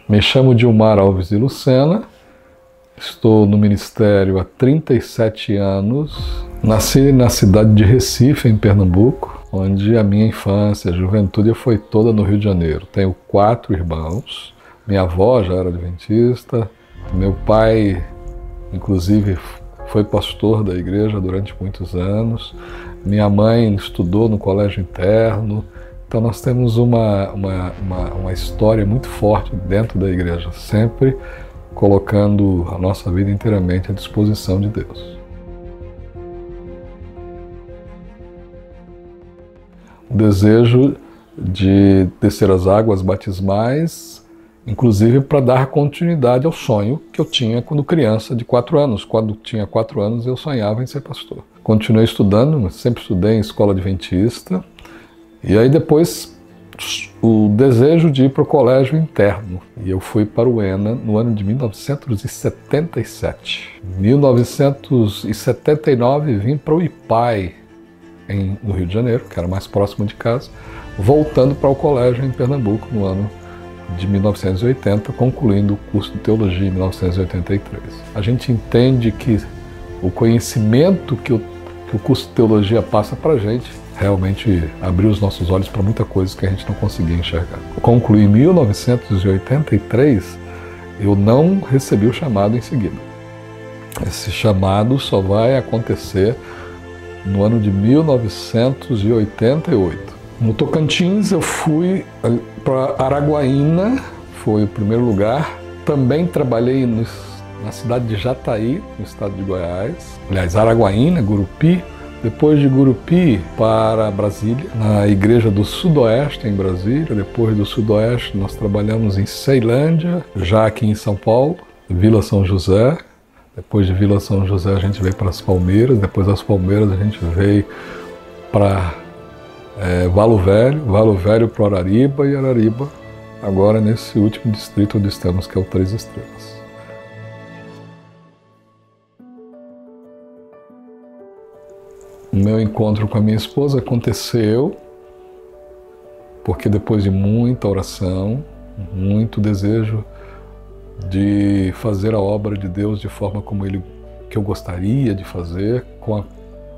Me chamo Dilmar Alves de Lucena, estou no ministério há 37 anos. Nasci na cidade de Recife, em Pernambuco, onde a minha infância, a juventude foi toda no Rio de Janeiro. Tenho 4 irmãos, minha avó já era adventista, meu pai, inclusive, foi pastor da igreja durante muitos anos, minha mãe estudou no colégio interno. Então nós temos uma história muito forte dentro da igreja, sempre colocando a nossa vida inteiramente à disposição de Deus. O desejo de descer as águas batismais, inclusive para dar continuidade ao sonho que eu tinha quando criança de 4 anos. Quando tinha 4 anos eu sonhava em ser pastor. Continuei estudando, sempre estudei em escola adventista. E aí depois o desejo de ir para o colégio interno. E eu fui para o ENA no ano de 1977. Em 1979 vim para o IPAI, no Rio de Janeiro, que era mais próximo de casa, voltando para o colégio em Pernambuco no ano de 1980, concluindo o curso de teologia em 1983. A gente entende que o conhecimento que o curso de teologia passa para a gente realmente abriu os nossos olhos para muita coisa que a gente não conseguia enxergar. Eu concluí em 1983, eu não recebi o chamado em seguida. Esse chamado só vai acontecer no ano de 1988. No Tocantins eu fui para Araguaína, foi o primeiro lugar. Também trabalhei na cidade de Jataí, no estado de Goiás. Aliás, Araguaína, Gurupi. Depois de Gurupi para Brasília, na Igreja do Sudoeste em Brasília. Depois do Sudoeste nós trabalhamos em Ceilândia, já aqui em São Paulo, Vila São José. Depois de Vila São José a gente veio para as Palmeiras, depois das Palmeiras a gente veio para Valo Velho para Arariba e Arariba, agora nesse último distrito onde estamos, que é o 3 Estrelas. O meu encontro com a minha esposa aconteceu porque depois de muita oração, muito desejo de fazer a obra de Deus de forma como que eu gostaria de fazer, com a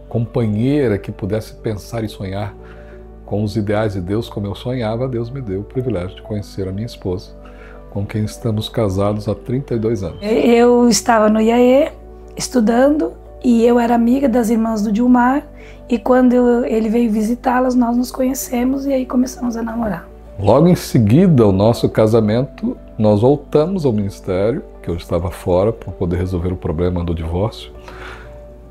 companheira que pudesse pensar e sonhar com os ideais de Deus como eu sonhava, Deus me deu o privilégio de conhecer a minha esposa, com quem estamos casados há 32 anos. Eu estava no IAE estudando, e eu era amiga das irmãs do Dilmar, e quando ele veio visitá-las, nós nos conhecemos e aí começamos a namorar. Logo em seguida ao nosso casamento, nós voltamos ao ministério, que eu estava fora para poder resolver o problema do divórcio.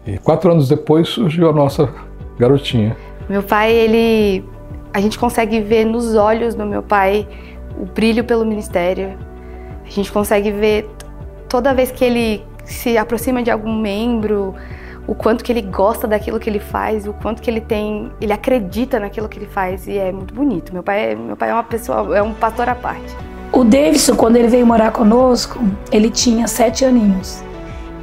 E 4 anos depois surgiu a nossa garotinha. Meu pai, a gente consegue ver nos olhos do meu pai o brilho pelo ministério. A gente consegue ver toda vez que ele se aproxima de algum membro, o quanto que ele gosta daquilo que ele faz, o quanto que ele acredita naquilo que ele faz, e é muito bonito. Meu pai é uma pessoa, é um pastor à parte. O Davidson, quando ele veio morar conosco, ele tinha 7 aninhos.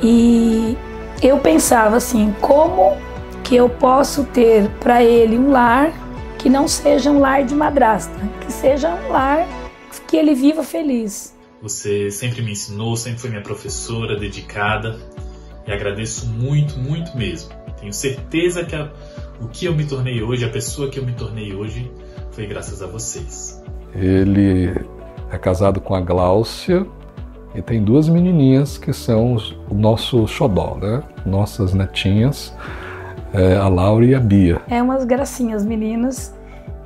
E eu pensava assim, como que eu posso ter para ele um lar que não seja um lar de madrasta, que seja um lar que ele viva feliz. Você sempre me ensinou, sempre foi minha professora dedicada, e agradeço muito, muito mesmo. Tenho certeza que o que eu me tornei hoje, a pessoa que eu me tornei hoje, foi graças a vocês. Ele é casado com a Gláucia e tem 2 menininhas que são o nosso xodó, né? Nossas netinhas, a Laura e a Bia. É umas gracinhas, meninas.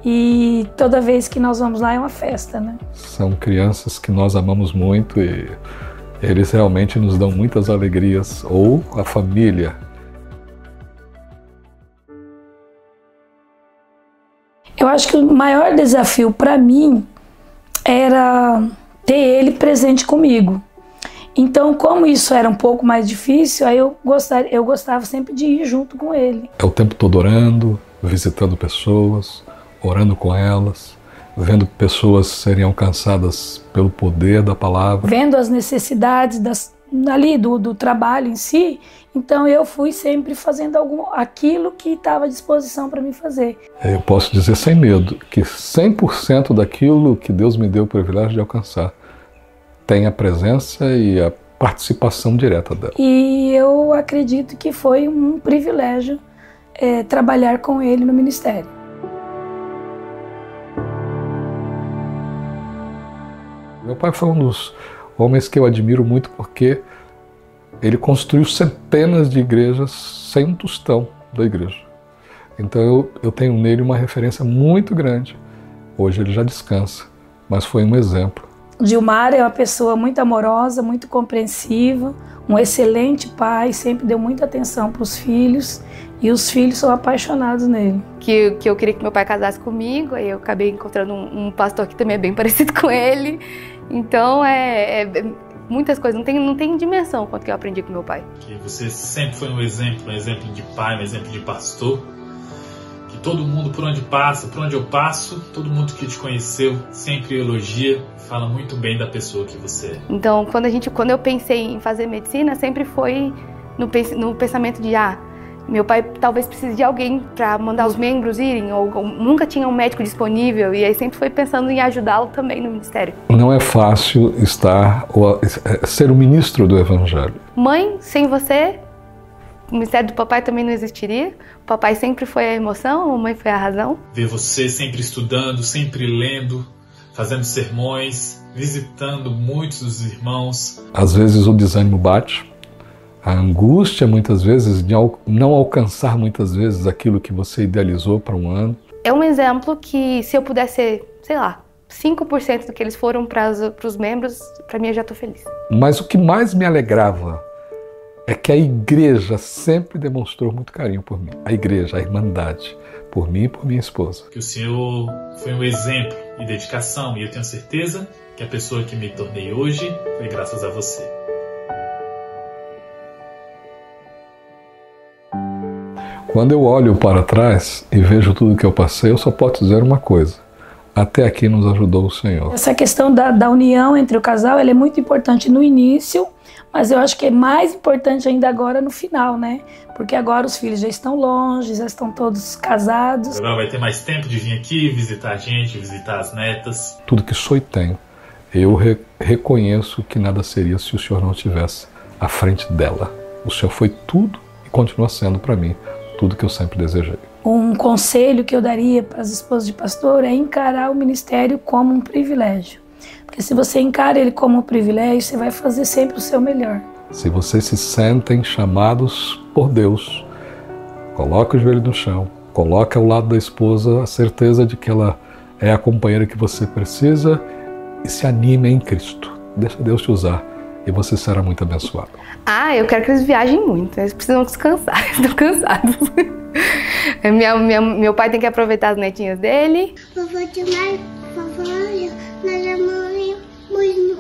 E toda vez que nós vamos lá é uma festa, né? São crianças que nós amamos muito e eles realmente nos dão muitas alegrias, ou a família. Eu acho que o maior desafio para mim era ter ele presente comigo. Então, como isso era um pouco mais difícil, aí eu gostava sempre de ir junto com ele. É o tempo todo orando, visitando pessoas, orando com elas, vendo pessoas serem alcançadas pelo poder da palavra. Vendo as necessidades do trabalho em si, então eu fui sempre fazendo aquilo que estava à disposição para mim fazer. Eu posso dizer sem medo que 100% daquilo que Deus me deu o privilégio de alcançar, tem a presença e a participação direta dela. E eu acredito que foi um privilégio trabalhar com ele no ministério. Meu pai foi um dos homens que eu admiro muito porque ele construiu centenas de igrejas sem um tostão da igreja. Então eu tenho nele uma referência muito grande. Hoje ele já descansa, mas foi um exemplo. Gilmar é uma pessoa muito amorosa, muito compreensiva, um excelente pai, sempre deu muita atenção para os filhos e os filhos são apaixonados nele. Que eu queria que meu pai casasse comigo, aí eu acabei encontrando um pastor que também é bem parecido com ele. Então muitas coisas, não tem dimensão quanto que eu aprendi com meu pai. Que você sempre foi um exemplo de pai, um exemplo de pastor. Que todo mundo, por onde passa, por onde eu passo, todo mundo que te conheceu sempre elogia, fala muito bem da pessoa que você é. Então, quando eu pensei em fazer medicina, sempre foi no pensamento de, meu pai talvez precise de alguém para mandar os membros irem, ou nunca tinha um médico disponível, e aí sempre foi pensando em ajudá-lo também no ministério. Não é fácil ser o ministro do Evangelho. Mãe, sem você, o ministério do papai também não existiria. O papai sempre foi a emoção, a mamãe foi a razão. Ver você sempre estudando, sempre lendo, fazendo sermões, visitando muitos dos irmãos. Às vezes o desânimo bate, a angústia muitas vezes de não alcançar muitas vezes aquilo que você idealizou para um ano. É um exemplo que se eu pudesse, 5% do que eles foram para os membros, para mim eu já estou feliz. Mas o que mais me alegrava é que a igreja sempre demonstrou muito carinho por mim. A igreja, a irmandade, por mim e por minha esposa. Que o Senhor foi um exemplo de dedicação e eu tenho certeza que a pessoa que me tornei hoje foi graças a você. Quando eu olho para trás e vejo tudo que eu passei, eu só posso dizer uma coisa. Até aqui nos ajudou o Senhor. Essa questão da união entre o casal, ela é muito importante no início, mas eu acho que é mais importante ainda agora no final, né? Porque agora os filhos já estão longe, já estão todos casados. Agora vai ter mais tempo de vir aqui, visitar a gente, visitar as netas. Tudo que sou e tenho, eu reconheço que nada seria se o Senhor não estivesse à frente dela. O Senhor foi tudo e continua sendo para mim tudo que eu sempre desejei. Um conselho que eu daria para as esposas de pastor é encarar o ministério como um privilégio. Porque se você encara ele como um privilégio, você vai fazer sempre o seu melhor. Se vocês se sentem chamados por Deus, coloque o joelho no chão, coloque ao lado da esposa a certeza de que ela é a companheira que você precisa e se anime em Cristo. Deixa Deus te usar e você será muito abençoado. Eu quero que eles viajem muito, eles precisam descansar, estão cansados. Meu pai tem que aproveitar as netinhas dele. Vovô Dilmar, vovó, nós amamos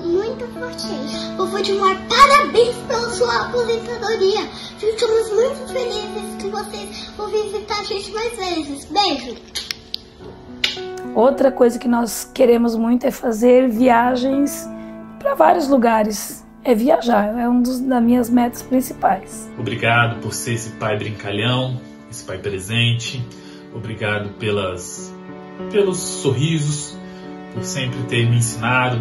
muito vocês. Vovô Dilmar, parabéns pela sua aposentadoria. Ficamos muito felizes que vocês vão visitar a gente mais vezes. Beijo. Outra coisa que nós queremos muito é fazer viagens para vários lugares. É viajar, é das minhas metas principais. Obrigado por ser esse pai brincalhão, esse pai presente. Obrigado pelos sorrisos, por sempre ter me ensinado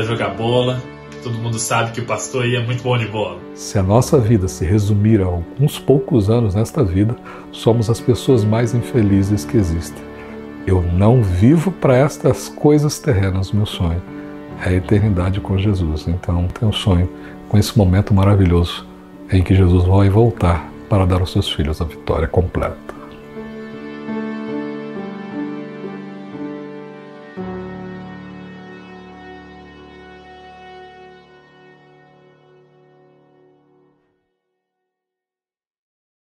a jogar bola. Todo mundo sabe que o pastor aí é muito bom de bola. Se a nossa vida se resumir a alguns poucos anos nesta vida, somos as pessoas mais infelizes que existem. Eu não vivo para estas coisas terrenas, meu sonho é a eternidade com Jesus. Então tenho um sonho com esse momento maravilhoso em que Jesus vai voltar para dar aos seus filhos a vitória completa.